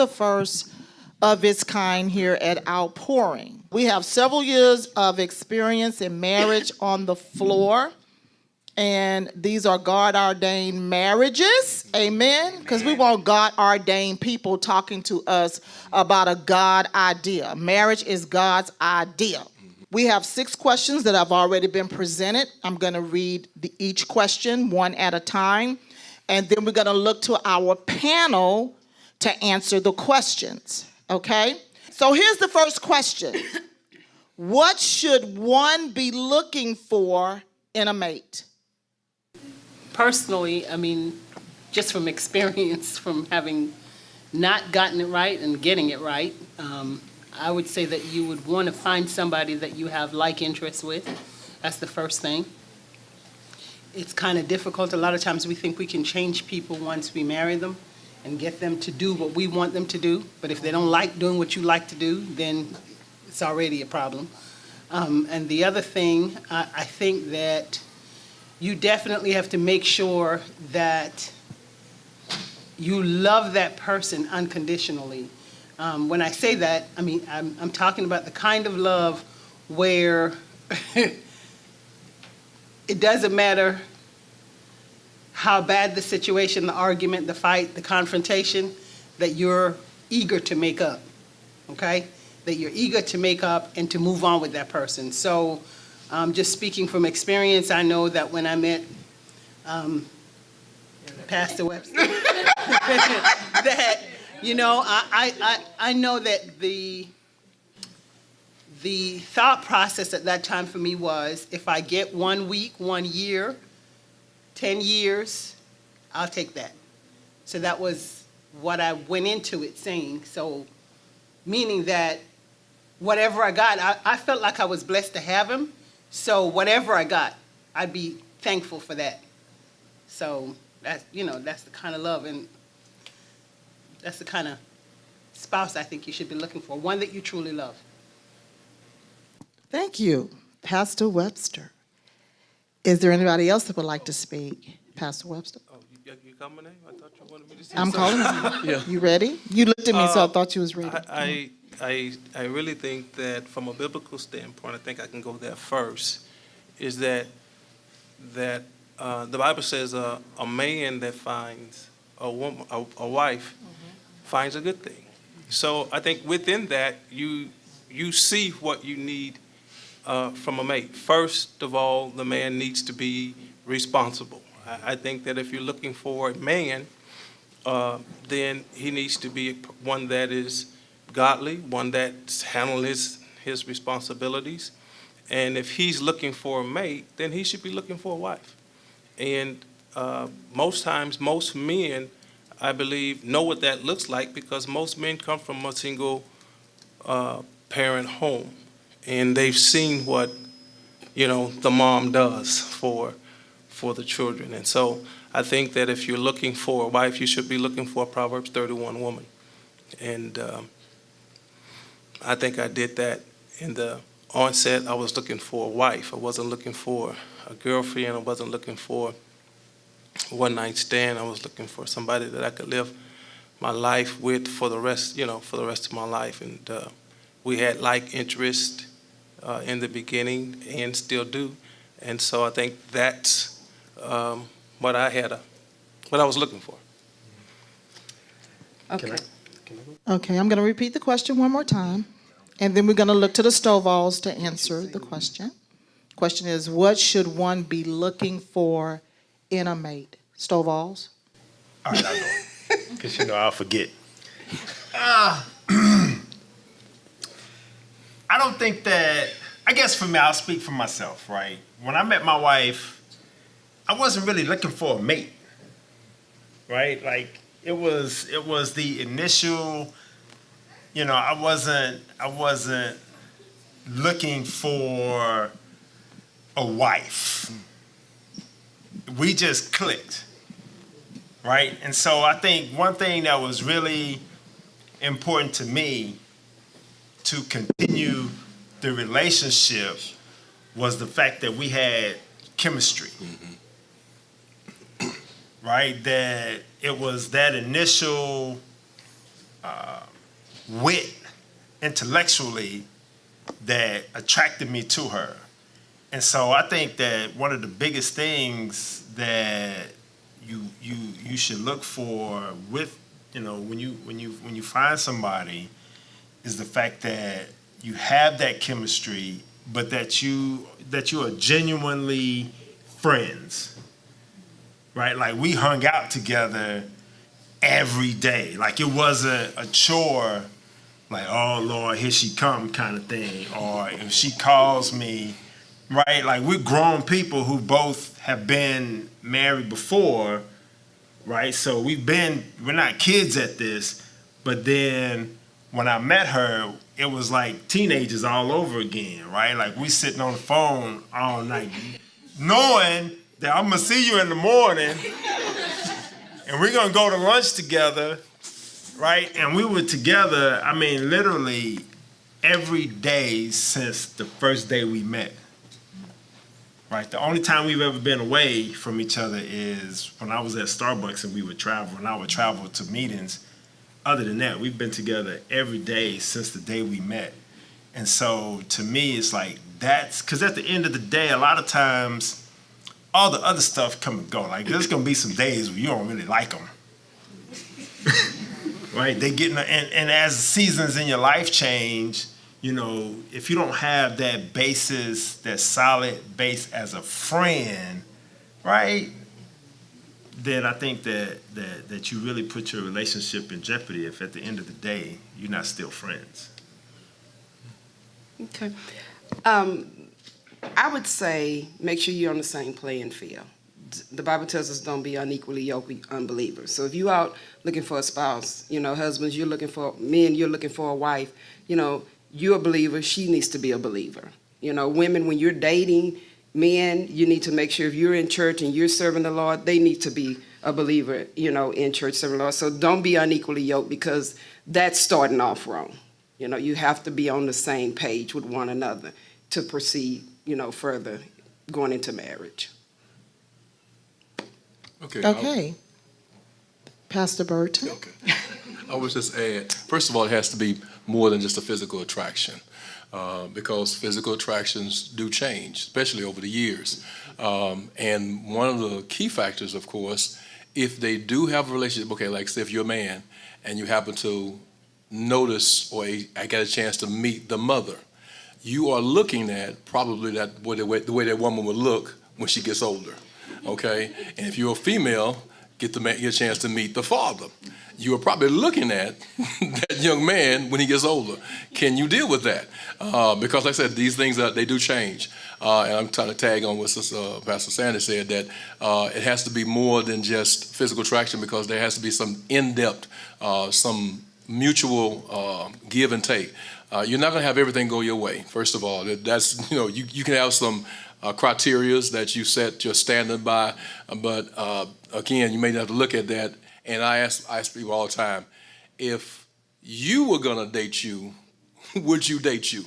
a first of its kind here at Outpouring. We have several years of experience in marriage on the floor, and these are God-ordained marriages, amen? Because we want God-ordained people talking to us about a God idea. Marriage is God's idea. We have 6 questions that have already been presented. I'm going to read each question one at a time, and then we're going to look to our panel to answer the questions, okay? So here's the first question. What should one be looking for in a mate? Personally, I mean, just from experience, from having not gotten it right and getting it right, I would say that you would want to find somebody that you have like interests with. That's the first thing. It's kind of difficult. A lot of times we think we can change people once we marry them and get them to do what we want them to do. But if they don't like doing what you like to do, then it's already a problem. And the other thing, I think that you definitely have to make sure that you love that person unconditionally. When I say that, I mean, I'm talking about the kind of love where it doesn't matter how bad the situation, the argument, the fight, the confrontation, that you're eager to make up, okay? That you're eager to make up and to move on with that person. So just speaking from experience, I know that when I met Pastor Webster, that, you know, I know that the thought process at that time for me was, if I get 1 week, 1 year, 10 years, I'll take that. So that was what I went into it saying. So meaning that whatever I got, I felt like I was blessed to have him. So whatever I got, I'd be thankful for that. So that's, you know, that's the kind of love, and that's the kind of spouse I think you should be looking for, one that you truly love. Thank you, Pastor Webster. Is there anybody else that would like to speak? Pastor Webster? Oh, you got my name? I thought you wanted me to say I'm something. calling you. Yeah. You ready? You looked at me, so I thought you was ready. I really think that from a biblical standpoint, I think I can go there first, is that the Bible says a man that finds a woman, a wife, finds a good thing. So I think within that, you see what you need from a mate. First of all, the man needs to be responsible. I think that if you're looking for a man, then he needs to be one that is godly, one that's handling his responsibilities. And if he's looking for a mate, then he should be looking for a wife. And most times, most men, I believe, know what that looks like, because most men come from a single parent home, and they've seen what, you know, the mom does for the children. And so I think that if you're looking for a wife, you should be looking for a Proverbs 31 woman. And I think I did that in the onset. I was looking for a wife. I wasn't looking for a girlfriend. I wasn't looking for a one-night stand. I was looking for somebody that I could live my life with for the rest, you know, for the rest of my life. And we had like interest in the beginning, and still do. And so I think that's what I was looking for. Okay. Okay, I'm going to repeat the question one more time, and then we're going to look to the Stovall's to answer the question. Question is, what should one be looking for in a mate? Stovall's? All right, I'll go. Because, you know, I'll forget. I don't think that, I guess for me, I'll speak for myself, right? When I met my wife, I wasn't really looking for a mate, right? Like, it was the initial, you know, I wasn't looking for a wife. We just clicked, right? And so I think one thing that was really important to me to continue the relationship was the fact that we had chemistry. Right? That it was that initial wit intellectually that attracted me to her. And so I think that one of the biggest things that you should look for with, when you find somebody, is the fact that you have that chemistry, but that you are genuinely friends, right? Like, we hung out together every day. Like, it wasn't a chore, like, oh Lord, here she come kind of thing. Or if she calls me, right? Like, we're grown people who both have been married before, right? So we're not kids at this, but then when I met her, it was like teenagers all over again, right? Like, we sitting on the phone all night, knowing that I'm gonna see you in the morning, and we're gonna go to lunch together, right? And we were together, I mean, literally every day since the first day we met. Right. The only time we've ever been away from each other is when I was at Starbucks and we would travel, and I would travel to meetings. Other than that, we've been together every day since the day we met. And so to me, it's like, that's because at the end of the day, a lot of times, all the other stuff come and go. Like, there's gonna be some days where you don't really like them. Right? And as seasons in your life change, if you don't have that basis, that solid base as a friend, right, then I think that you really put your relationship in jeopardy if at the end of the day you're not still friends. Okay. I would say make sure you're on the same playing field. The Bible tells us don't be unequally yoked with unbelievers. So if you're out looking for a spouse, husbands, you're looking for men, you're looking for a wife, you're a believer, she needs to be a believer. Women, when you're dating men, you need to make sure if you're in church and you're serving the Lord, they need to be a believer, in church serving the Lord. So don't be unequally yoked, because that's starting off wrong. You have to be on the same page with one another to proceed, further going into marriage. Okay. Pastor Burton? Okay. I would just add, first of all, it has to be more than just a physical attraction, because physical attractions do change, especially over the years. And one of the key factors, of course, if they do have a relationship, okay, like say if you're a man and you happen to notice or I get a chance to meet the mother, you are looking at probably the way that woman would look when she gets older, okay? And if you're a female, get a chance to meet the father. You are probably looking at that young man when he gets older. Can you deal with that? Because like I said, these things, they do change. And I'm trying to tag on what Pastor Sanders said, that it has to be more than just physical attraction, because there has to be some in-depth, some mutual give and take. You're not going to have everything go your way, first of all. That's, you can have some criterias that you set your standard by, but again, you may have to look at that. And I ask people all the time, if you were going to date you, would you date you?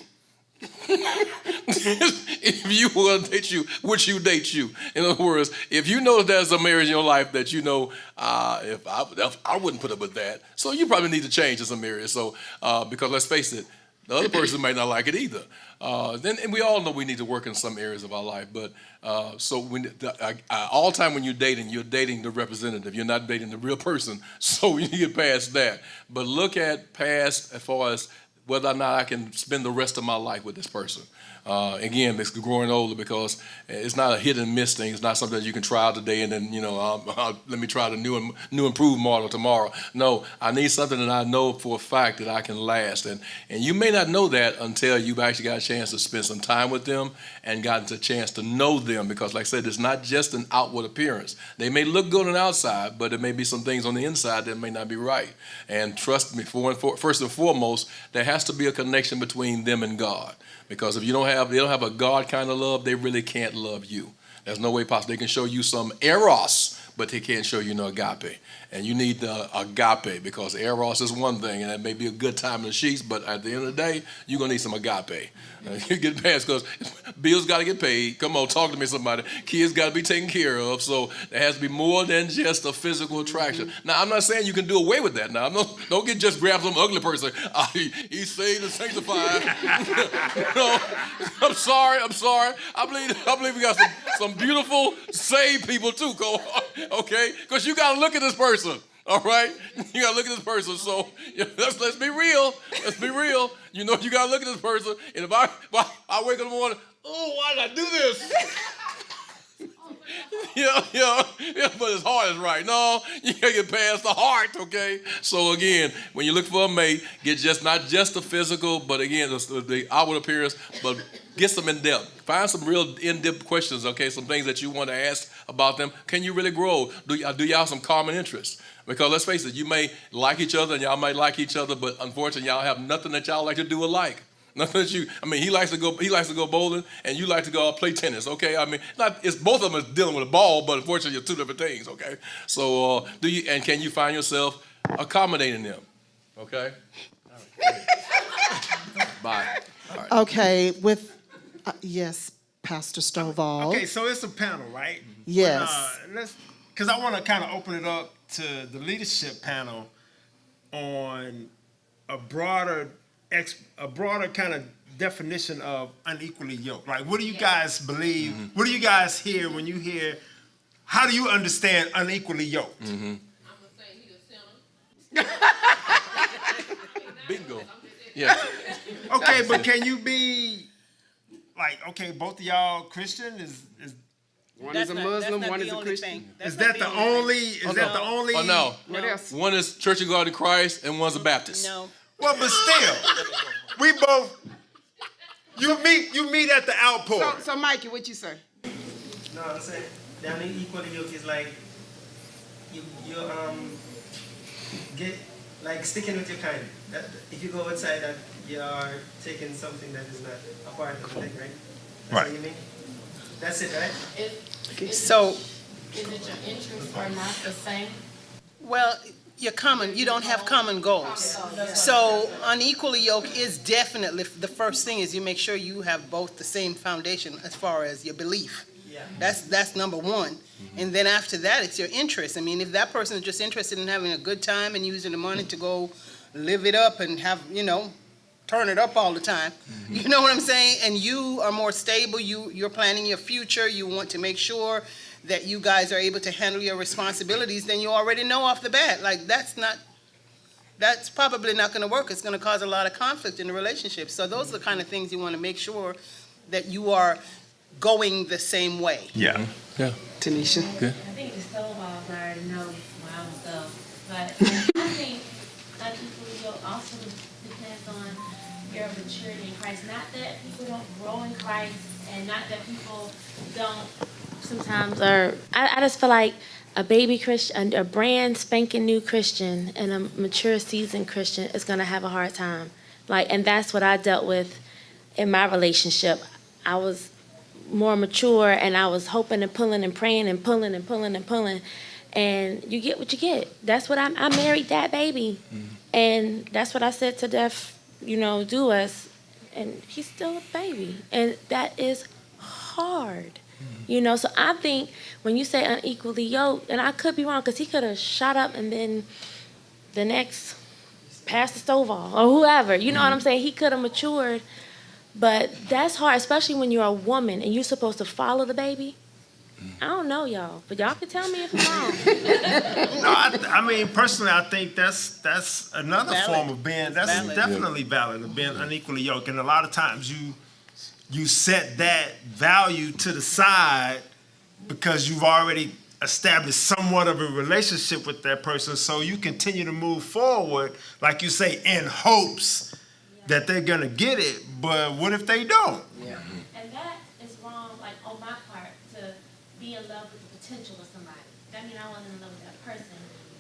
If you were going to date you, would you date you? In other words, if you know there's a marriage in your life that if I wouldn't put up with that, so you probably need to change in some areas. So because let's face it, the other person might not like it either. And we all know we need to work in some areas of our life. But so all the time when you're dating the representative. You're not dating the real person. So you get past that. But look at past as far as whether or not I can spend the rest of my life with this person. Again, it's growing older, because it's not a hit and miss thing. It's not something that you can try out today and then, let me try the new improved model tomorrow. No, I need something that I know for a fact that I can last. And you may not know that until you've actually got a chance to spend some time with them and gotten a chance to know them, because like I said, it's not just an outward appearance. They may look good on the outside, but there may be some things on the inside that may not be right. And trust me, first and foremost, there has to be a connection between them and God. Because if they don't have a God kind of love, they really can't love you. There's no way possible. They can show you some eros, but they can't show you no agape. And you need the agape, because eros is one thing, and that may be a good time in the sheets, but at the end of the day, you're going to need some agape. You get past, because bills got to get paid. Come on, talk to me, somebody. Kids got to be taken care of. So there has to be more than just a physical attraction. Now, I'm not saying you can do away with that. Now, don't get just grab some ugly person. He's saved and sanctified. No, I'm sorry. I believe we got some beautiful saved people too. Go on, okay? Because you got to look at this person. All right, you gotta look at this person. So let's be real. Let's be real. You know, you gotta look at this person. And if I wake up in the morning, oh, why did I do this? Yeah, but his heart is right. No, you gotta get past the heart, okay? So again, when you look for a mate, get not just the physical, but again, the outward appearance, but get some in-depth. Find some real in-depth questions, okay? Some things that you want to ask about them. Can you really grow? Do y'all have some common interests? Because let's face it, you may like each other and y'all might like each other, but unfortunately, y'all have nothing that y'all like to do alike. Nothing that he likes to go bowling, and you like to go play tennis, okay? I mean, it's both of them is dealing with a ball, but unfortunately, it's two different things, okay? So, can you find yourself accommodating them, okay? All right. Bye. All right. Okay, yes, Pastor Stovall. Okay, so it's a panel, right? Yes. Because I want to kind of open it up to the leadership panel on a broader kind of definition of unequally yoked. Like, what do you guys believe? Mm-hmm. What do you guys hear when you hear? How do you understand unequally yoked? Mm-hmm. I'm gonna say he the center. Bingo. Yeah. Okay, but can you be like, okay, both of y'all Christian? Is One is a Muslim, one is a Christian. is that the only? Is that the only? Oh no. What else? One is Church of God in Christ, and one's a Baptist. No. Well, but still, we both. You meet at the Outpouring. So Mikey, what you say? No, I'm saying the unequally yoked is like you get like sticking with your kind. That if you go outside, that you are taking something that is not a part of the thing, right? That's Right. what you mean? That's it, right? So, Is it your interests are not the same? well, you don't have common goals. So unequally yoked is definitely, the first thing is you make sure you have both the same foundation as far as your belief. Yeah. That's number one. And then after that, it's your interest. I mean, if that person is just interested in having a good time and using the money to go live it up and have, turn it up all the time, you know what I'm saying? And you are more stable, you're planning your future, you want to make sure that you guys are able to handle your responsibilities, then you already know off the bat, like, that's probably not gonna work. It's gonna cause a lot of conflict in the relationship. So those are the kind of things you wanna make sure that you are going the same way. Yeah. Yeah. Tanisha? I think the Stovall already know my own stuff, but I think unequally yoked also depends on your maturity in Christ. Not that people don't grow in Christ, and not that people don't sometimes are. I just feel like a baby Christian, a brand spanking new Christian, and a mature seasoned Christian is gonna have a hard time. And that's what I dealt with in my relationship. I was more mature, and I was hoping and pulling and praying and pulling and pulling and pulling, and you get what you get. That's what I married that baby, and that's what I said to Deaf, do us, and he's still a baby, and that is hard. So I think when you say unequally yoked, and I could be wrong, because he could have shot up and been the next Pastor Stovall or whoever. You know what I'm saying? He could have matured, but that's hard, especially when you're a woman and you're supposed to follow the baby. I don't know, y'all, but y'all can tell me if I'm wrong. No, I mean, personally, I think that's another Valid. form of being. That's Valid. definitely valid of being unequally yoked, and a lot of times you set that value to the side because you've already established somewhat of a relationship with that person, so you continue to move forward, like you say, in hopes that they're gonna get it. But what if they don't? And that is wrong, on my part, to be in love with the potential of somebody. That means I wasn't in love with that person.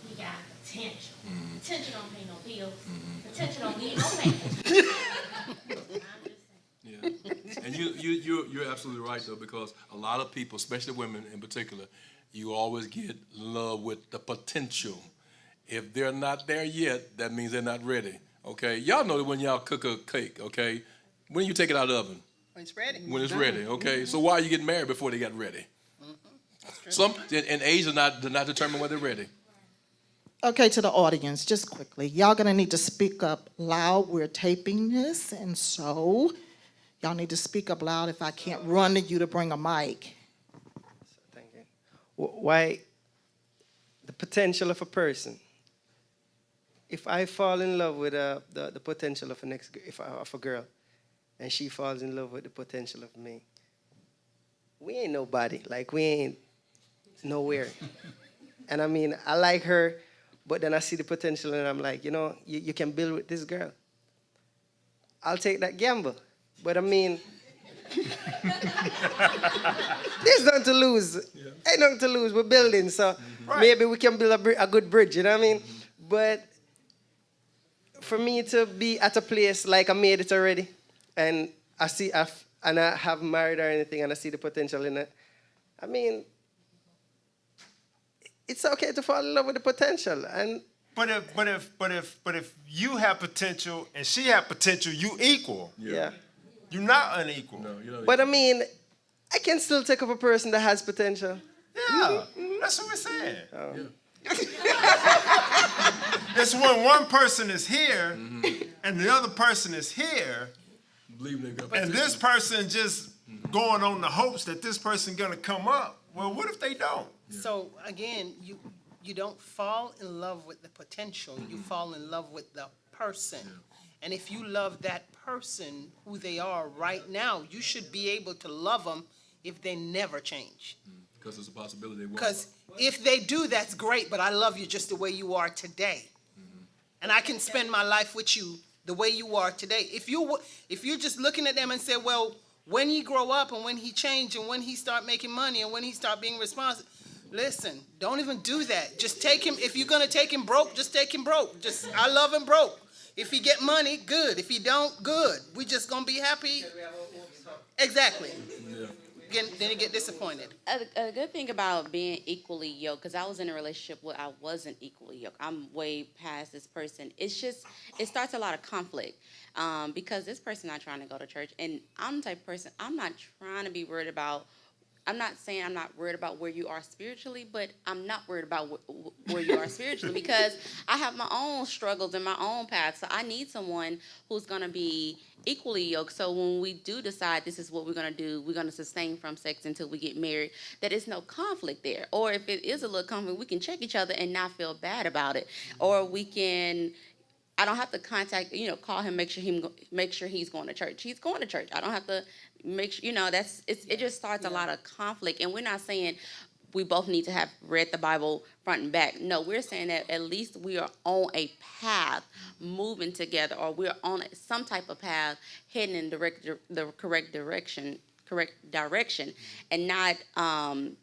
He got potential. Potential don't pay no bills. Potential don't need no man. I'm just saying. Yeah. And you're absolutely right, though, because a lot of people, especially women in particular, you always get in love with the potential. If they're not there yet, that means they're not ready. Okay, y'all know that when y'all cook a cake, okay, when you take it out of the oven, When it's ready. when it's ready, okay. So why are you getting married before they got ready? Some and age does not determine whether they're ready. Okay, to the audience, just quickly, y'all gonna need to speak up loud. We're taping this, and so y'all need to speak up loud if I can't run to you to bring a mic. Thank you. Why the potential of a person? If I fall in love with the potential of of a girl, and she falls in love with the potential of me, we ain't nobody. Like, we ain't nowhere. And I mean, I like her, but then I see the potential, and I'm like, you can build with this girl. I'll take that gamble. But I mean, there's nothing to lose. Ain't nothing to lose. We're building, so maybe we can build a good bridge, you know what I mean? But for me to be at a place like I made it already, and I haven't married or anything, and I see the potential in it, I mean, it's okay to fall in love with the potential. And But if you have potential and she have potential, you equal. yeah. You're not unequal. No, you know. But I mean, I can still take up a person that has potential. Yeah, that's what we're saying. It's when one person is here and the other person is here, Believe they got and this person just going on the hopes that this person gonna come up. Well, what if they don't? So again, you don't fall in love with the potential, you fall in love with the person. And if you love that person, who they are right now, you should be able to love them if they never change. because there's a possibility they won't. Because if they do, that's great, but I love you just the way you are today. And I can spend my life with you the way you are today. If you're just looking at them and say, well, when he grow up and when he change and when he start making money and when he start being responsible, listen, don't even do that. Just take him. If you're going to take him broke, just take him broke. I love him broke. If he get money, good. If he don't, good. We just going to be happy. Exactly. Yeah. Then you get disappointed. A good thing about being equally yoked, because I was in a relationship where I wasn't equally yoked. I'm way past this person. It's just, it starts a lot of conflict because this person not trying to go to church. And I'm the type of person, I'm not trying to be worried about, I'm not saying I'm not worried about where you are spiritually, but I'm not worried about where you are spiritually because I have my own struggles and my own path. So I need someone who's going to be equally yoked. So when we do decide this is what we're going to do, we're going to sustain from sex until we get married, that is no conflict there. Or if it is a little conflict, we can check each other and not feel bad about it. Or we can, I don't have to contact, call him, make sure he's going to church. He's going to church. I don't have to make sure, it just starts a lot of conflict. And we're not saying we both need to have read the Bible front and back. No, we're saying that at least we are on a path moving together, or we're on some type of path heading in the correct direction, and not, and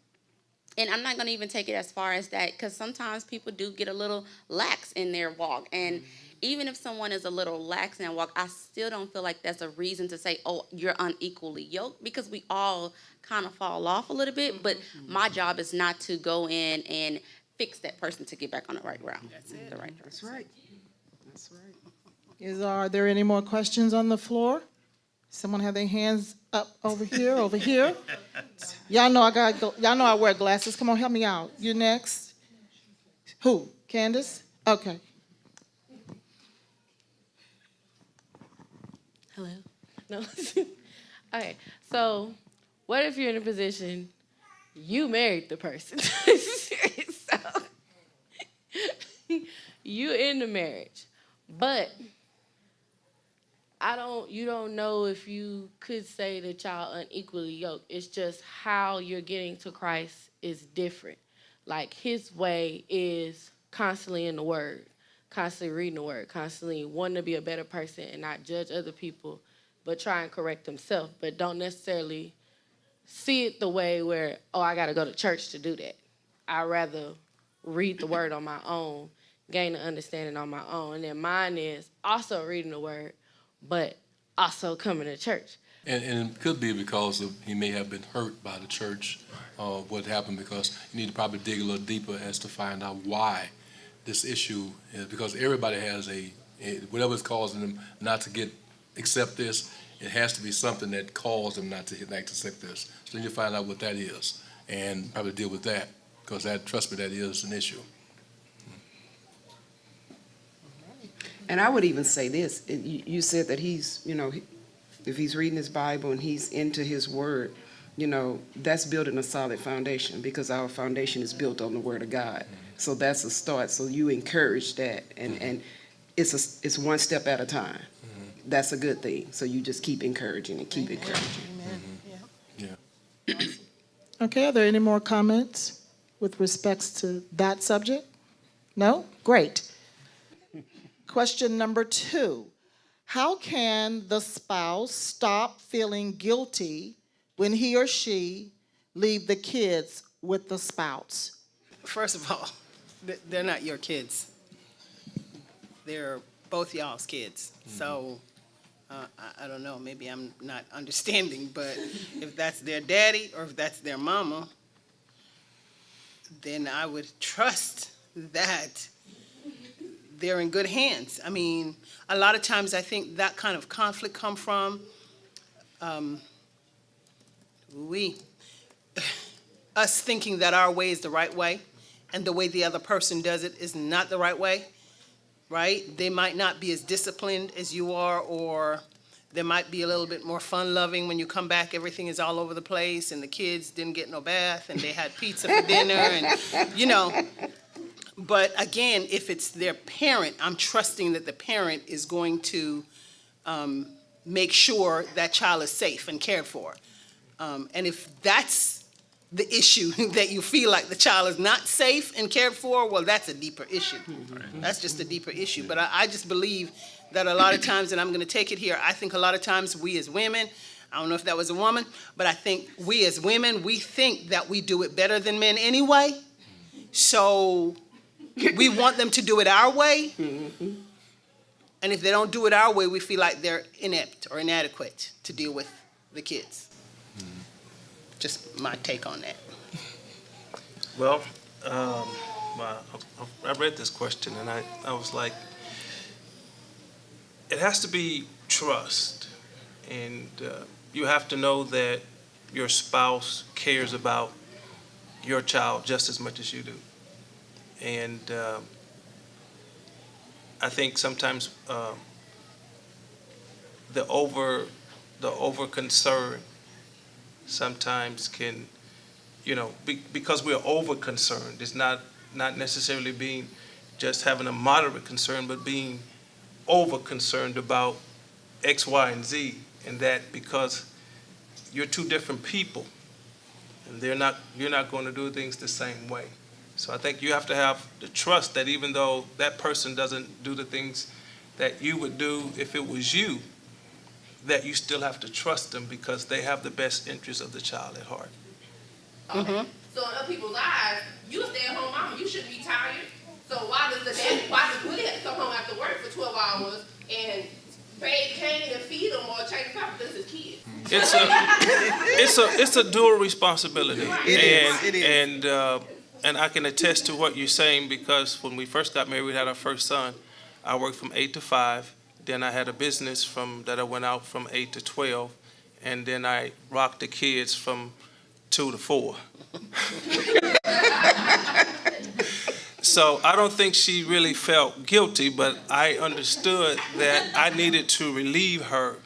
I'm not going to even take it as far as that, because sometimes people do get a little lax in their walk. And even if someone is a little lax in their walk, I still don't feel like that's a reason to say, oh, you're unequally yoked, because we all kind of fall off a little bit. But my job is not to go in and fix that person to get back on the right route. That's it. The right track. That's right. That's right. Are there any more questions on the floor? Someone have their hands up over here, over here? Y'all know I wear glasses. Come on, help me out. You next. Who? Candace? Okay. Hello? No. Okay, so what if you're in a position, you married the person. So, you in the marriage, but you don't know if you could say that y'all unequally yoked. It's just how you're getting to Christ is different. Like, his way is constantly in the Word, constantly reading the Word, constantly wanting to be a better person and not judge other people, but try and correct himself, but don't necessarily see it the way where, oh, I got to go to church to do that. I'd rather read the Word on my own, gain an understanding on my own. And then mine is also reading the Word, but also coming to church. And it could be because he may have been hurt by the church, what happened, because you need to probably dig a little deeper as to find out why this issue is, because everybody has whatever's causing them not to accept this, it has to be something that caused them not to accept this. So you need to find out what that is and probably deal with that, because trust me, that is an issue. And I would even say this, you said that he's, if he's reading his Bible and he's into his word, that's building a solid foundation, because our foundation is built on the word of God. So that's a start. So you encourage that, and it's one step at a time. That's a good thing. So you just keep encouraging and keep encouraging. Yeah. Okay, are there any more comments with respects to that subject? No? Great. Question number 2. How can the spouse stop feeling guilty when he or she leave the kids with the spouse? First of all, they're not your kids. They're both y'all's kids. So I don't know, maybe I'm not understanding, but if that's their daddy or if that's their mama, then I would trust that they're in good hands. I mean, a lot of times I think that kind of conflict come from us thinking that our way is the right way and the way the other person does it is not the right way, right? They might not be as disciplined as you are, or there might be a little bit more fun-loving when you come back. Everything is all over the place, and the kids didn't get no bath, and they had pizza for dinner, and, But again, if it's their parent, I'm trusting that the parent is going to make sure that child is safe and cared for. And if that's the issue, that you feel like the child is not safe and cared for, well, that's a deeper issue. That's just a deeper issue. But I just believe that a lot of times, and I'm going to take it here, I think a lot of times we as women, I don't know if that was a woman, but I think we as women, we think that we do it better than men anyway. So we want them to do it our way. And if they don't do it our way, we feel like they're inept or inadequate to deal with the kids. Just my take on that. Well, I read this question and I was like, it has to be trust. And you have to know that your spouse cares about your child just as much as you do. And I think sometimes the over concern sometimes can, because we're over concerned. It's not necessarily being just having a moderate concern, but being over concerned about X, Y, and Z, and that because you're two different people, and you're not going to do things the same way. So I think you have to have the trust that even though that person doesn't do the things that you would do if it was you, that you still have to trust them because they have the best interest of the child at heart. Okay. So in other people's eyes, you a stay-at-home mama, you shouldn't be tired. So why does Willie have to come home after work for 12 hours and bathe Kane and feed them or change the diapers? This is kids. It's a dual responsibility. It is. And I can attest to what you're saying because when we first got married, we had our first son. I worked from 8 to 5. Then I had a business that I went out from 8 to 12. And then I rocked the kids from 2 to 4. So I don't think she really felt guilty, but I understood that I needed to relieve her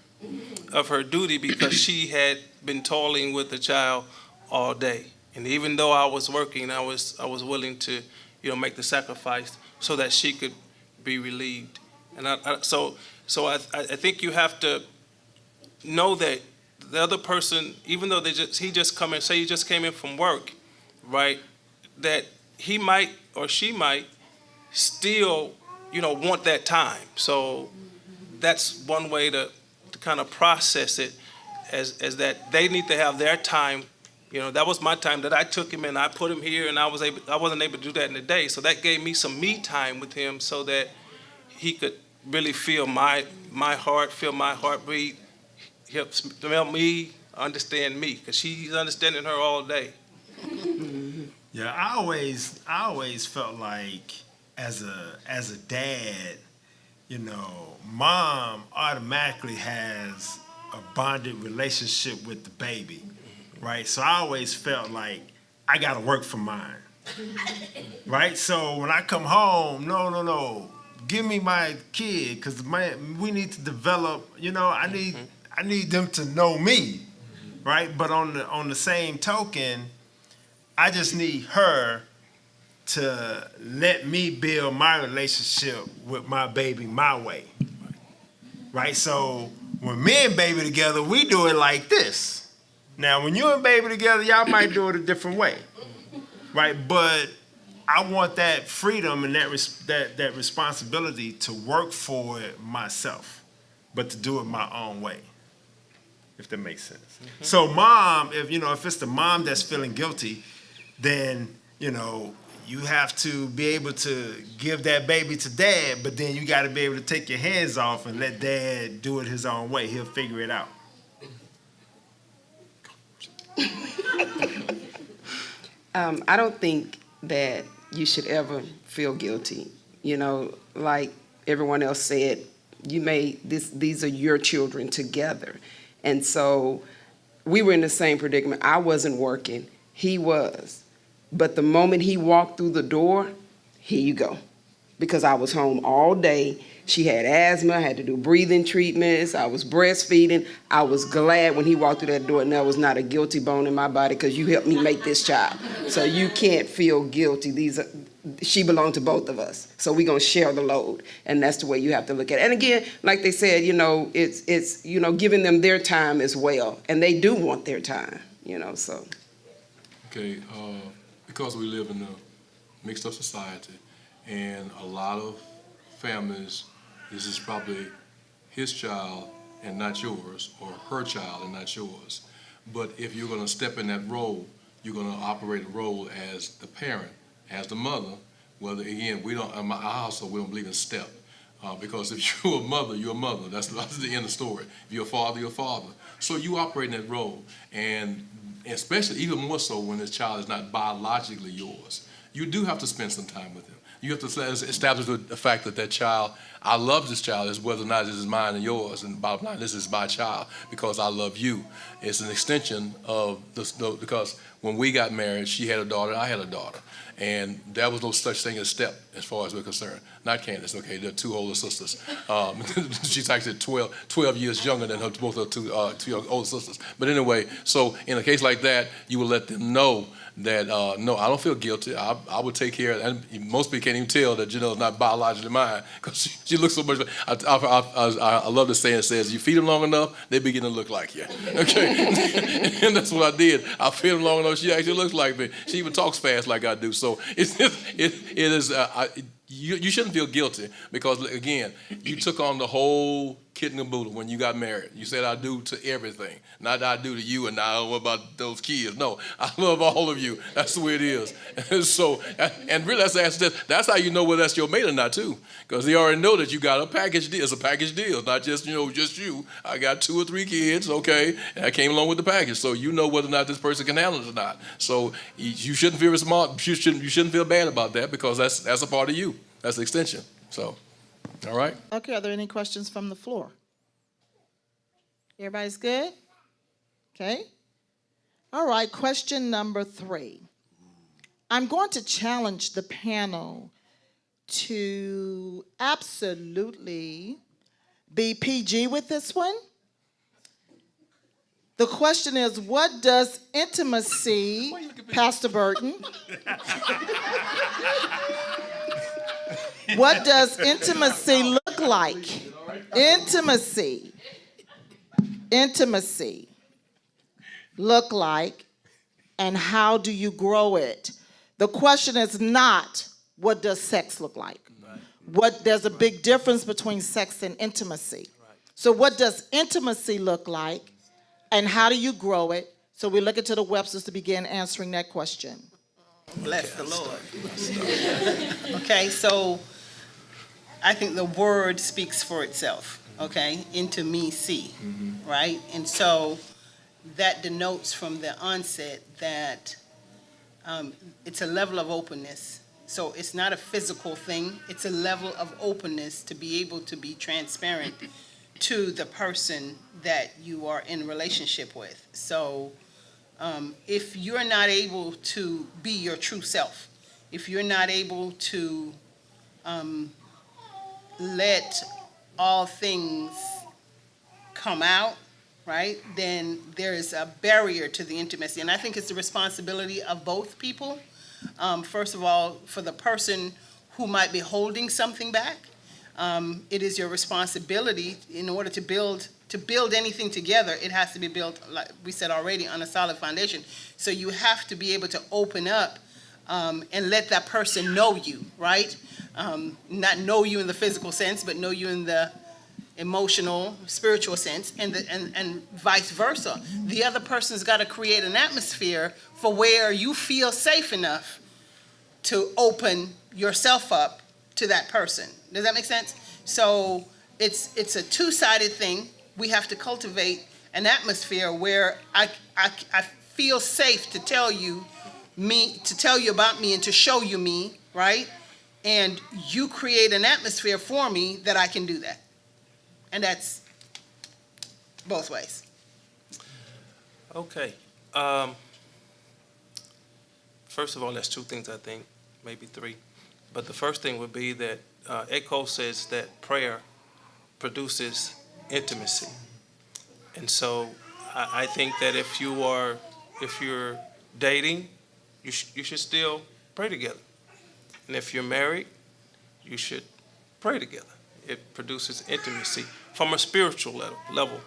of her duty because she had been toiling with the child all day. And even though I was working, I was willing to, make the sacrifice so that she could be relieved. And so I think you have to know that the other person, even though he just came in from work, right? That he might or she might still, want that time. So that's one way to kind of process it as that they need to have their time. That was my time that I took him and I put him here, and I wasn't able to do that in the day. So that gave me some me time with him so that he could really feel my heart, feel my heartbeat, help me understand me, because she's understanding her all day. Yeah, I always felt like as a dad, you know, mom automatically has a bonded relationship with the baby, right? So I always felt like I got to work for mine, right? So when I come home, no, give me my kid, because we need to develop. You know, I need them to know me, right? But on the same token, I just need her to let me build my relationship with my baby my way, right? So when me and baby together, we do it like this. Now, when you and baby together, y'all might do it a different way, right? But I want that freedom and that responsibility to work for it myself, but to do it my own way, if that makes sense. So mom, if it's the mom that's feeling guilty, then, you have to be able to give that baby to dad, but then you got to be able to take your hands off and let dad do it his own way. He'll figure it out. I don't think that you should ever feel guilty. Like everyone else said, these are your children together. And so we were in the same predicament. I wasn't working, he was. But the moment he walked through the door, here you go. Because I was home all day. She had asthma, I had to do breathing treatments, I was breastfeeding. I was glad when he walked through that door and there was not a guilty bone in my body, because you helped me make this child. So you can't feel guilty. She belonged to both of us. So we're going to share the load. And that's the way you have to look at it. And again, like they said, it's giving them their time as well. And they do want their time, so. Okay, because we live in a mixed up society, and a lot of families, this is probably his child and not yours, or her child and not yours. But if you're going to step in that role, you're going to operate a role as the parent, as the mother. Whether, again, in our household, we don't believe in step. Because if you're a mother, you're a mother. That's the end of the story. If you're a father, you're a father. So you operate in that role. And especially, even more so when this child is not biologically yours. You do have to spend some time with him. You have to establish the fact that child, I love this child, is whether or not this is mine and yours. And bottom line, this is my child because I love you. It's an extension of because when we got married, she had a daughter, I had a daughter. And there was no such thing as step as far as we're concerned. Not Candace, okay, they're two older sisters. She's actually 12 years younger than both her two older sisters. But anyway, so in a case like that, you will let them know that, no, I don't feel guilty. I would take care of it. And most people can't even tell that Janelle's not biologically mine because she looks so much. I love the saying that says, you feed them long enough, they begin to look like you. Okay? And that's what I did. I feed them long enough, she actually looks like me. She even talks fast like I do. So you shouldn't feel guilty because, again, you took on the whole kit and caboodle when you got married. You said, I do to everything. Not I do to you and now what about those kids. No, I love all of you. That's the way it is. And really, that's how you know whether that's your mate or not, too. Because they already know that you got a package deal. It's a package deal. It's not just, just you. I got 2 or 3 kids, okay, and I came along with the package. So you know whether or not this person can handle it or not. So you shouldn't feel you shouldn't feel bad about that because that's a part of you. That's the extension. So, all right. Okay, are there any questions from the floor? Everybody's good? Okay. All right, question number 3. I'm going to challenge the panel to absolutely be PG with this one. The question is, what does intimacy, Pastor Burton, what does intimacy look like? Intimacy look like, and how do you grow it? The question is not, what does sex look like? There's a big difference between sex and intimacy. So what does intimacy look like, and how do you grow it? So we look into the Websters to begin answering that question. Bless the Lord. Okay, so I think the word speaks for itself. okay, intimacy, right? And so that denotes from the onset that it's a level of openness. So it's not a physical thing, it's a level of openness to be able to be transparent to the person that you are in relationship with. So if you're not able to be your true self, if you're not able to let all things come out, right, then there is a barrier to the intimacy. And I think it's the responsibility of both people. First of all, for the person who might be holding something back, it is your responsibility in order to build anything together. It has to be built, like we said already, on a solid foundation. So you have to be able to open up and let that person know you, right? Not know you in the physical sense, but know you in the emotional, spiritual sense, and vice versa. The other person's got to create an atmosphere for where you feel safe enough to open yourself up to that person. Does that make sense? So it's a two-sided thing. We have to cultivate an atmosphere where I feel safe to tell you about me and to show you me, right? And you create an atmosphere for me that I can do that. And that's both ways. Okay. First of all, that's two things, I think, maybe three. But the first thing would be that Echo says that prayer produces intimacy. And so I think that if you're dating, you should still pray together. And if you're married, you should pray together. It produces intimacy from a spiritual level.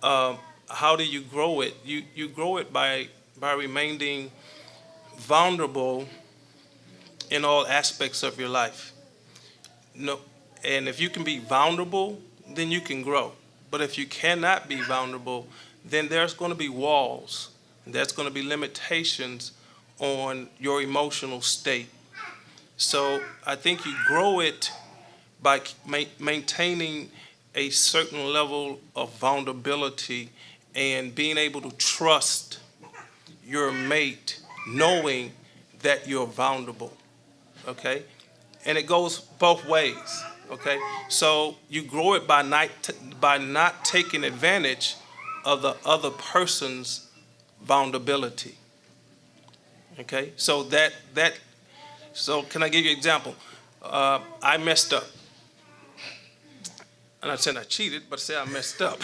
How do you grow it? You grow it by remaining vulnerable in all aspects of your life. No, and if you can be vulnerable, then you can grow. But if you cannot be vulnerable, then there's going to be walls. And there's going to be limitations on your emotional state. So I think you grow it by maintaining a certain level of vulnerability and being able to trust your mate, knowing that you're vulnerable, okay? And it goes both ways, okay? So you grow it by not taking advantage of the other person's vulnerability, okay? So so can I give you an example? I messed up. I'm not saying I cheated, but say I messed up.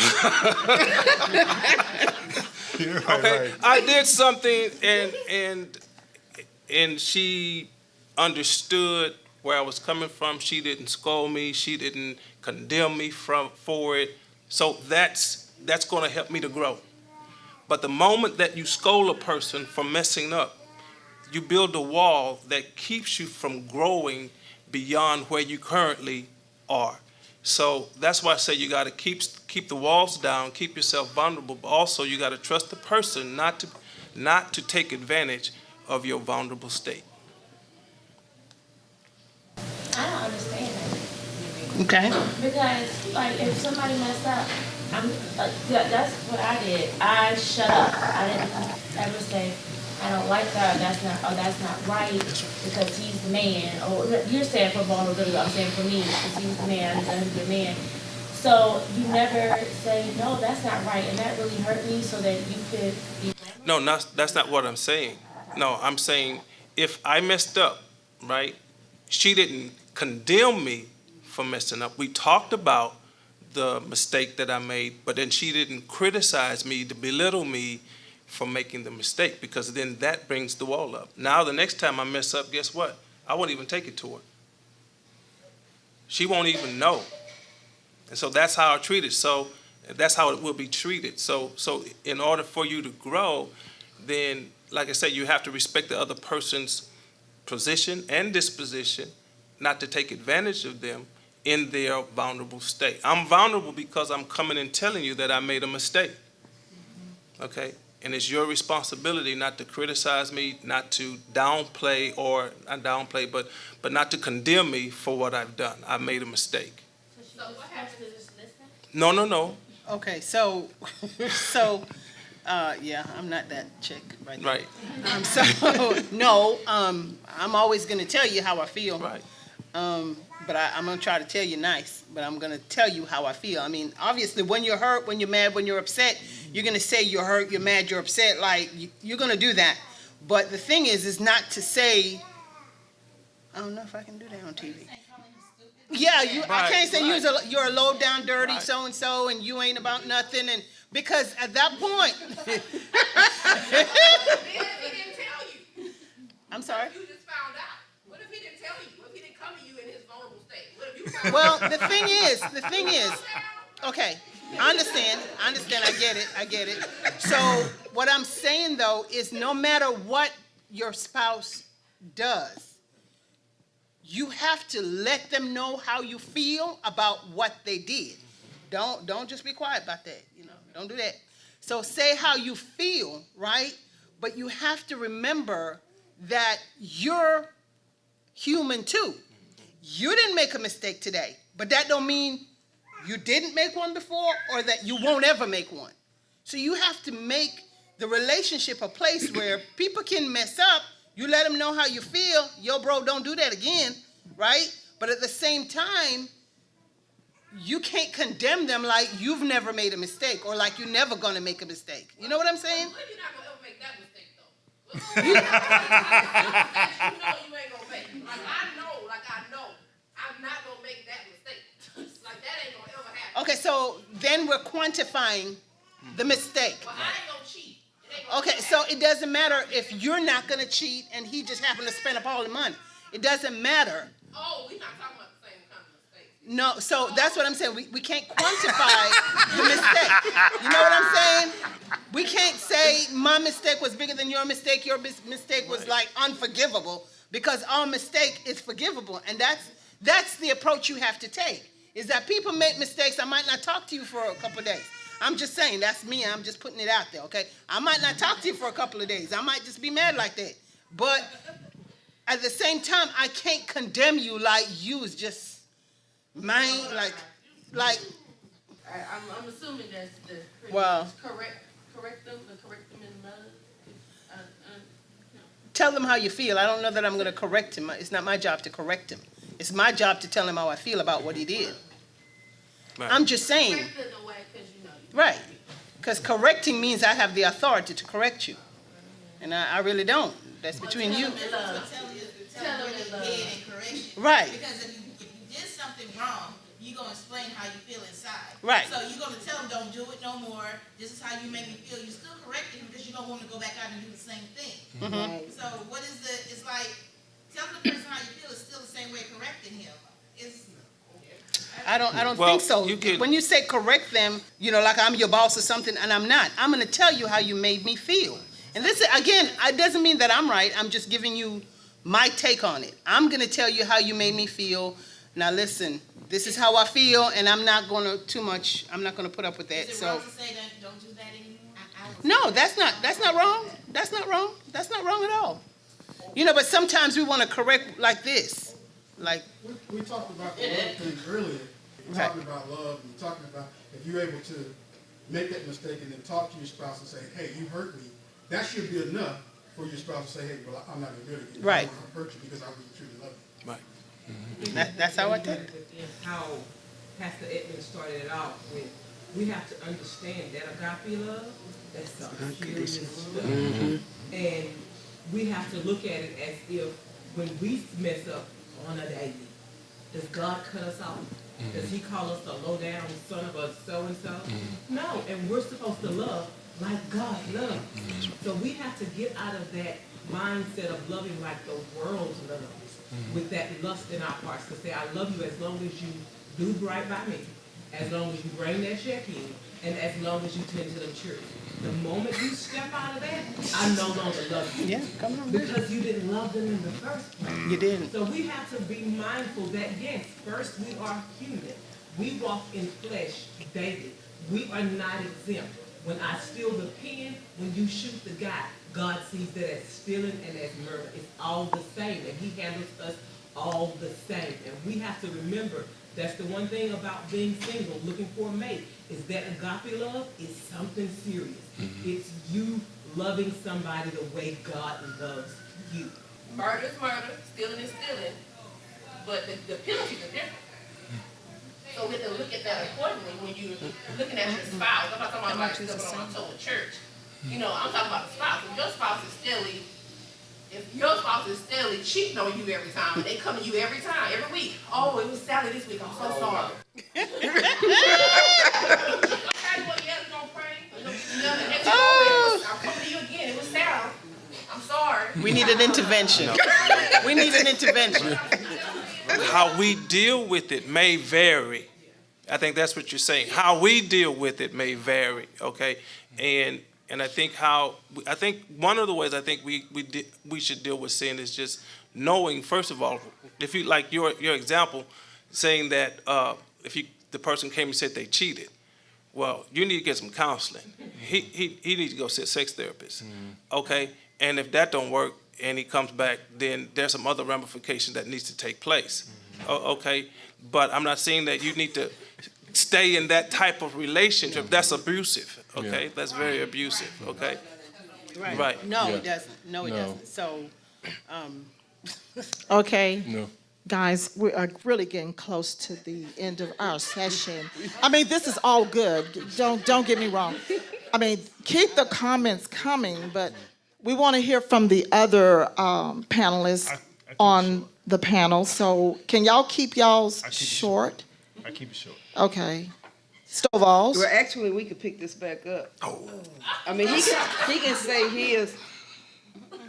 Okay, I did something, and she understood where I was coming from. She didn't scold me. She didn't condemn me for it. So that's going to help me to grow. But the moment that you scold a person for messing up, you build a wall that keeps you from growing beyond where you currently are. So that's why I say you got to keep the walls down, keep yourself vulnerable, but also you got to trust the person not to take advantage of your vulnerable state. I don't understand that. Okay. Because, like, if somebody messed up, that's what I did. I shut up. I didn't ever say, I don't like that, that's not right, because he's the man. Or you're saying for vulnerability, I'm saying for me, because he's the man, he's the man. So you never say, no, that's not right, and that really hurt me, so that you could be. No, that's not what I'm saying. No, I'm saying if I messed up, right, she didn't condemn me for messing up. We talked about the mistake that I made, but then she didn't criticize me to belittle me for making the mistake, because then that brings the wall up. Now the next time I mess up, guess what? I won't even take it to her. She won't even know. And so that's how I treat it. So that's how it will be treated. So in order for you to grow, then, like I said, you have to respect the other person's position and disposition, not to take advantage of them in their vulnerable state. I'm vulnerable because I'm coming and telling you that I made a mistake. Okay? And it's your responsibility not to criticize me, not to downplay, or not downplay, but not to condemn me for what I've done. I made a mistake. So what happens to just listen? No. Okay, yeah, I'm not that chick right now. Right. I'm always gonna tell you how I feel. Right. But I'm gonna try to tell you nice, but I'm gonna tell you how I feel. I mean, obviously, when you're hurt, when you're mad, when you're upset, you're gonna say you're hurt, you're mad, you're upset, like, you're gonna do that. But the thing is not to say, I don't know if I can do that on TV. Yeah, I can't say you're a low down dirty Right. so-and-so and you ain't about nothing, and because at that point, Then if he didn't tell you, I'm sorry? you just found out. What if he didn't tell you? What if he didn't come to you in his vulnerable state? What if you found Well, out? the thing is, okay, I understand, I get it. So what I'm saying though is no matter what your spouse does, you have to let them know how you feel about what they did. Don't just be quiet about that, don't do that. So say how you feel, right? But you have to remember that you're human too. You didn't make a mistake today, but that don't mean you didn't make one before or that you won't ever make one. So you have to make the relationship a place where people can mess up. You let them know how you feel. Yo, bro, don't do that again, right? But at the same time, you can't condemn them like you've never made a mistake or like you're never gonna make a mistake. You know what I'm saying? What if you're not gonna ever make that mistake though? What's going on? That you know you ain't gonna make. Like I know, I'm not gonna make that mistake. Like that ain't gonna ever happen. Okay, so then we're quantifying the mistake. Well, I ain't gonna cheat. It ain't gonna Okay, so it doesn't matter if you're not gonna cheat and he just happened to spend up all the money. It doesn't matter. Oh, we're not talking about the same kind of mistake. No, so that's what I'm saying. We can't quantify the mistake. You know what I'm saying? We can't say my mistake was bigger than your mistake mistake was like unforgivable, because our mistake is forgivable. And that's the approach you have to take, is that people make mistakes. I might not talk to you for a couple of days. I'm just saying, that's me. I'm just putting it out there, okay? I might not talk to you for a couple of days. I might just be mad like that. But at the same time, I can't condemn you like you was just mine, like. I'm assuming that's the Well, correct them in love. tell them how you feel. I don't know that I'm going to correct him. It's not my job to correct him. It's my job to tell him how I feel about what he did. Right. I'm just saying, Correct in a way, because right, because correcting means I have the authority to correct you. And I really don't. That's between you. Tell them in love. And correction. Right. Because if you did something wrong, you're gonna explain how you feel inside. Right. So you're gonna tell them, don't do it no more. This is how you make me feel. You're still correcting because you don't want to go back out and do the same thing. Mm-hmm. So what is it's like telling the person how you feel is still the same way correcting him. I don't Well, think so. you could- When you say correct them, like I'm your boss or something, and I'm not. I'm going to tell you how you made me feel. And this, again, it doesn't mean that I'm right. I'm just giving you my take on it. I'm going to tell you how you made me feel. Now listen, this is how I feel, and I'm not going to I'm not going to put up with that. Is it So wrong to say that don't do that anymore? no, that's not wrong. That's not wrong. That's not wrong at all. But sometimes we want to correct like this. Like, We talked about the love thing earlier. We're talking about love, and we're talking about if you're able to make that mistake and then talk to your spouse and say, hey, you hurt me, that should be enough for your spouse to say, hey, well, I'm not going to do it again. Right. I don't want to hurt you because I really truly love you. Right. that's how I take it. How Pastor Edmund started it off with, we have to understand that agape love, that's some serious stuff. And we have to look at it as if when we mess up on a daily, does God cut us off? Does he call us a low down son of a so-and-so? No, and we're supposed to love like God loves. So we have to get out of that mindset of loving like the world loves, with that lust in our hearts, to say, I love you as long as you do right by me, as long as you bring that check in, and as long as you tend to the church. The moment you step out of that, I no longer love you. Yeah, come on. Because you didn't love them in the first place. You didn't. So we have to be mindful that, yes, first we are human. We walk in flesh daily. We are not exempt. When I steal the pen, when you shoot the guy, God sees that as stealing and as murder. It's all the same, and he handles us all the same. And we have to remember That's the one thing about being single, looking for a mate, is that agape love is something serious. It's you loving somebody the way God loves you. Murder is murder, stealing is stealing, but the penalties are different. So we have to look at that accordingly when you're looking at your spouse. I'm not talking about like stepping on my toe in church. You know, I'm talking about the spouse. If your spouse is steadily cheating on you every time, and they come to you every time, every week. Oh, it was Sally this week. I'm so sorry. Okay, well, yes, don't pray. I'm coming to you again. It was Sarah. I'm sorry. We need an intervention. We need an intervention. How we deal with it may vary. I think that's what you're saying. How we deal with it may vary, okay? And I think one of the ways I think we should deal with sin is just knowing, first of all, if you like your example, saying that the person came and said they cheated, well, you need to get some counseling. He needs to go see a sex therapist, okay? And if that don't work and he comes back, then there's some other ramification that needs to take place, okay? But I'm not saying that you need to stay in that type of relationship. That's abusive, okay? Yeah. That's very abusive, okay? Right. No, Yeah. it doesn't. No, it No. doesn't. So, Okay, No. guys, we are really getting close to the end of our session. I mean, this is all good. Don't get me wrong. I mean, keep the comments coming, but we want to hear from the other panelists on the panel. So can y'all keep y'all's short? I keep it short. Okay. Stovall's? Well, actually, we could pick this back up. I mean, he can say his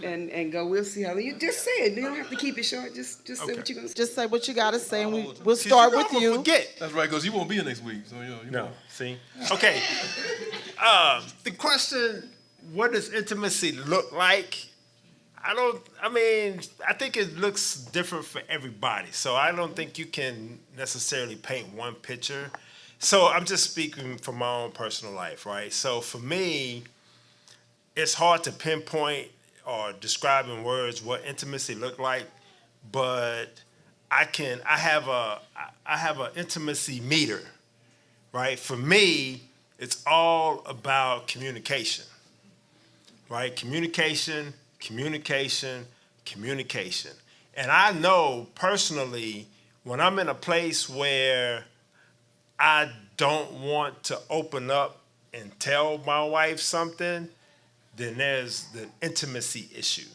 and go. We'll see how you just say it. You don't have to keep it short. Just say what you're gonna say. Just say what you got to say, and we'll start with you. Forget. That's right, because you won't be here next week. So, you No, won't. see? Okay. The question, what does intimacy look like? I think it looks different for everybody. So I don't think you can necessarily paint one picture. So I'm just speaking from my own personal life, right? So for me, it's hard to pinpoint or describe in words what intimacy look like, but I have an intimacy meter, right? For me, it's all about communication, right? Communication. And I know personally, when I'm in a place where I don't want to open up and tell my wife something, then there's the intimacy issue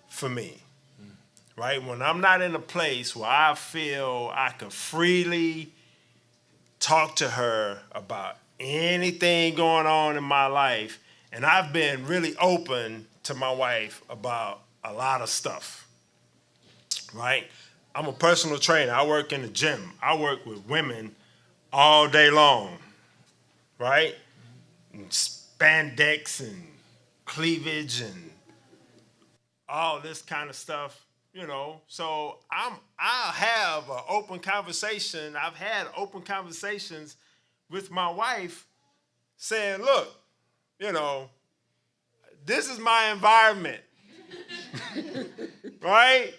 for me, right? When I'm not in a place where I feel I can freely talk to her about anything going on in my life, and I've been really open to my wife about a lot of stuff, right? I'm a personal trainer. I work in the gym. I work with women all day long, right? And spandex and cleavage and all this kind of stuff, you know. So I'll have an open conversation. I've had open conversations with my wife saying, look, you know, this is my environment, right?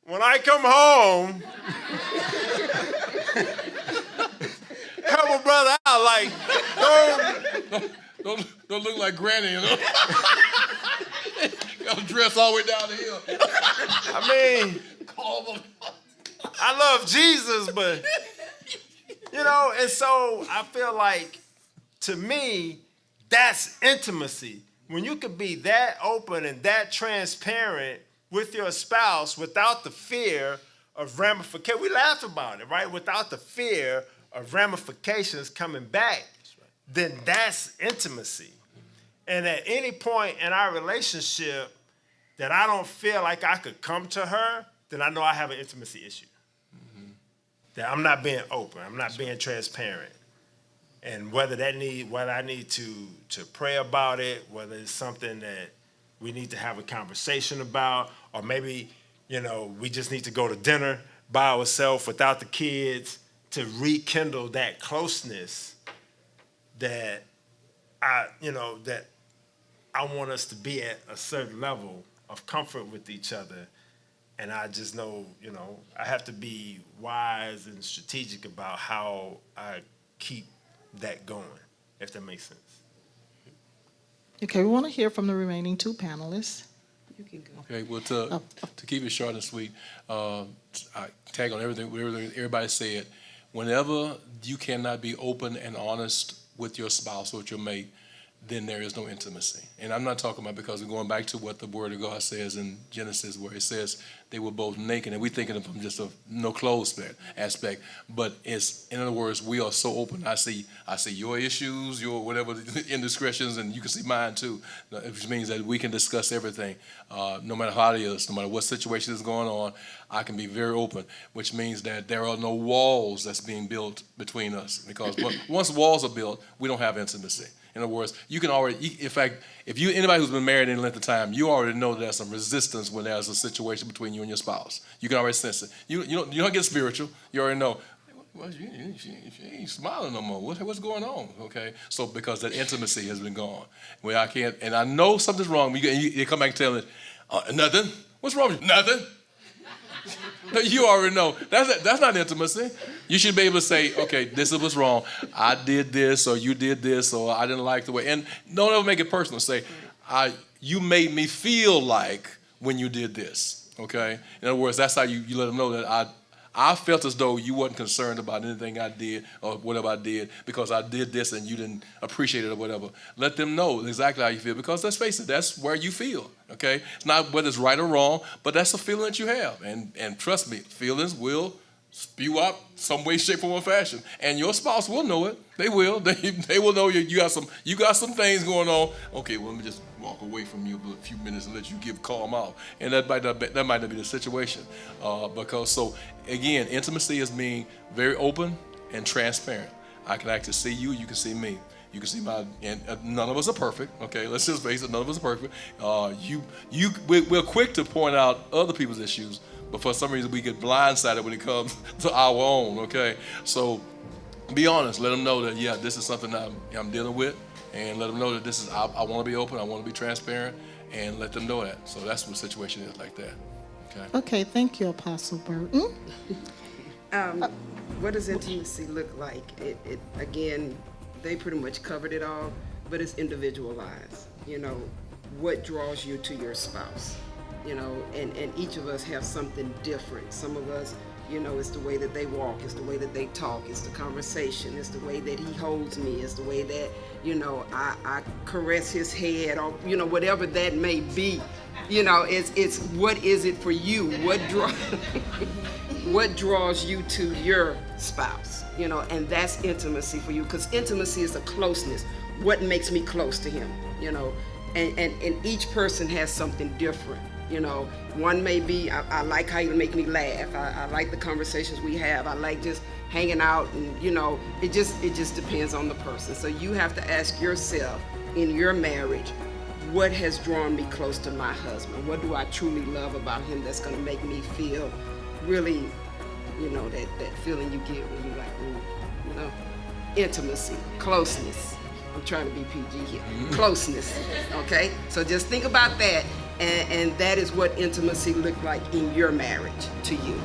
When I come home, help a brother out, like, Don't look like Granny, you know? Got to dress all the way down the hill. I mean, I love Jesus, but, you know, and so I feel like, to me, that's intimacy. When you can be that open and that transparent with your spouse without the fear of ramifications. We laugh about it, right? Without the fear of ramifications coming back, then that's intimacy. And at any point in our relationship that I don't feel like I could come to her, then I know I have an intimacy issue. That I'm not being open, I'm not being transparent. And whether I need to pray about it, whether it's something that we need to have a conversation about, or maybe, you know, we just need to go to dinner by ourselves without the kids to rekindle that closeness that I want us to be at a certain level of comfort with each other, And I just know, I have to be wise and strategic about how I keep that going, if that makes sense. Okay, we want to hear from the remaining two panelists. You can go. Okay, well, to keep it short and sweet, I tag on everything everybody said. Whenever you cannot be open and honest with your spouse or with your mate, then there is no intimacy. And I'm not talking about, because we're going back to what the Word of God says in Genesis, where it says they were both naked, and we're thinking of from just a no clothes aspect. But it's, in other words, we are so open. I see your issues, your whatever indiscretions, and you can see mine too, which means that we can discuss everything, no matter how it is, no matter what situation is going on. I can be very open, which means that there are no walls that's being built between us, because once walls are built, we don't have intimacy. In other words, you can already, in fact, anybody who's been married any length of time, you already know there's some resistance when there's a situation between you and your spouse. You can already sense it. You don't get spiritual. You already know, well, she ain't smiling no more. What's going on? Okay, so because that intimacy has been gone, where I can't, and I know something's wrong. You come back and tell me, nothing. What's wrong with you? Nothing. You already know. That's not intimacy. You should be able to say, okay, this is what's wrong. I did this, or you did this, or I didn't like the way. And don't ever make it personal. Say, you made me feel like when you did this. Okay? In other words, that's how you let them know that I felt as though you wasn't concerned about anything I did or whatever I did because I did this and you didn't appreciate it or whatever. Let them know exactly how you feel, because let's face it, that's where you feel, okay? It's not whether it's right or wrong, but that's a feeling that you have. And trust me, feelings will spew out some way, shape, form, or fashion. And your spouse will know it. They will. They will know you got some things going on. Okay, well, let me just walk away from you for a few minutes and let you calm out. And that might not be the situation. Because, so, again, intimacy is being very open and transparent. I can actually see you. You can see me. You can see and none of us are perfect. Okay, let's just face it. None of us are perfect. We're quick to point out other people's issues, but for some reason we get blindsided when it comes to our own. Okay, so be honest. Let them know that this is something I'm dealing with, and let them know that this is. I want to be open. I want to be transparent, and let them know that. So that's what the situation is like that. Okay. Okay, thank you, Apostle Burton. What does intimacy look like? It again, they pretty much covered it all, but it's individualized. What draws you to your spouse? And each of us have something different. Some of us, it's the way that they walk, it's the way that they talk, it's the conversation, it's the way that he holds me, it's the way that, I caress his head, or, whatever that may be. It's what is it for you? What draws you to your spouse? And that's intimacy for you, because intimacy is a closeness. What makes me close to him? And each person has something different. One may be, I like how you make me laugh. I like the conversations we have. I like just hanging out, and it just depends on the person. So you have to ask yourself in your marriage, what has drawn me close to my husband? What do I truly love about him that's going to make me feel really, that feeling you get when you like, intimacy, closeness. I'm trying to be PG here. Closeness, okay? So just think about that, and that is what intimacy looked like in your marriage to you.